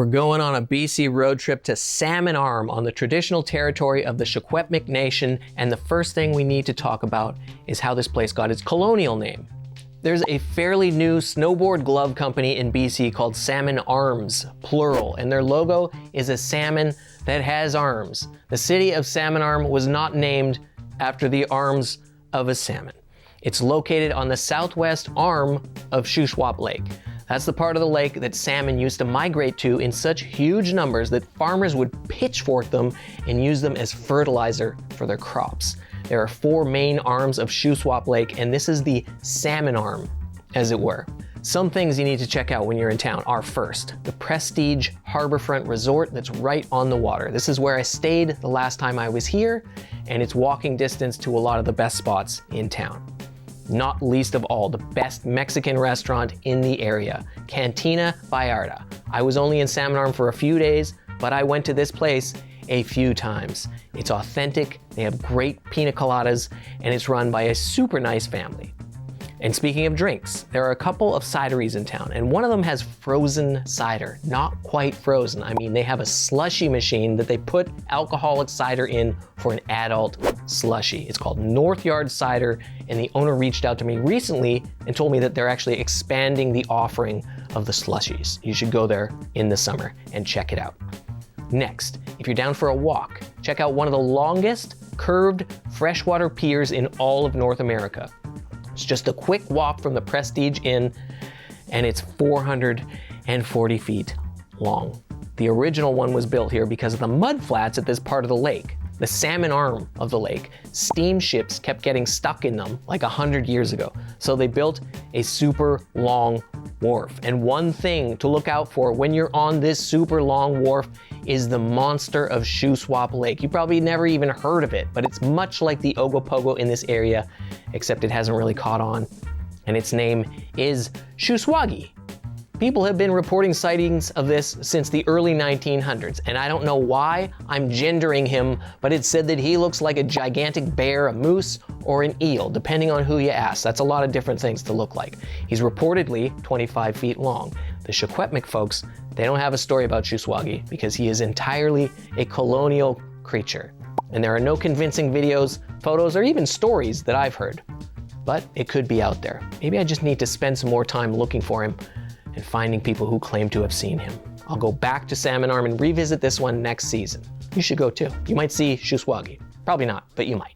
We're going on a BC road trip to Salmon Arm on the traditional territory of the CHEK Nation, and the first thing we need to talk about is how this place got its colonial name. There's a fairly new snowboard glove company in BC called Salmon Arms, plural, and their logo is a salmon that has arms. The city of Salmon Arm was not named after the arms of a salmon. It's located on the southwest arm of Shuswap Lake. That's the part of the lake that salmon used to migrate to in such huge numbers that farmers would pitchfork them and use them as fertilizer for their crops. There are 4 main arms of Shuswap Lake, and this is the salmon arm, as it were. Some things you need to check out when you're in town are, first, the Prestige Harborfront Resort that's right on the water. This is where I stayed the last time I was here, and it's walking distance to a lot of the best spots in town. Not least of all, the best Mexican restaurant in the area, Cantina Vallarta. I was only in Salmon Arm for a few days, but I went to this place a few times. It's authentic, they have great pina coladas, and it's run by a super nice family. And speaking of drinks, there are a couple of cideries in town, and one of them has frozen cider. Not quite frozen. I mean, they have a slushy machine that they put alcoholic cider in for an adult slushy. It's called North Yard Cider, and the owner reached out to me recently and told me that they're actually expanding the offering of the slushies. You should go there in the summer and check it out. Next, if you're down for a walk, check out one of the longest curved freshwater piers in all of North America. It's just a quick walk from the Prestige Inn, and it's 440 feet long. The original one was built here because of the mud flats at this part of the lake. The salmon arm of the lake, steamships kept getting stuck in them like 100 years ago. So they built a super long wharf. And one thing to look out for when you're on this super long wharf is the monster of Shuswap Lake. You probably never even heard of it, but it's much like the Ogopogo in this area, except it hasn't really caught on. And its name is Shuswagi. People have been reporting sightings of this since the early 1900s, and I don't know why I'm gendering him, but it's said that he looks like a gigantic bear, a moose, or an eel, depending on who you ask. That's a lot of different things to look like. He's reportedly 25 feet long. The CHEK folks, they don't have a story about Shuswagi because he is entirely a colonial creature. And there are no convincing videos, photos, or even stories that I've heard. But it could be out there. Maybe I just need to spend some more time looking for him and finding people who claim to have seen him. I'll go back to Salmon Arm and revisit this one next season. You should go too. You might see Shuswagi. Probably not, but you might.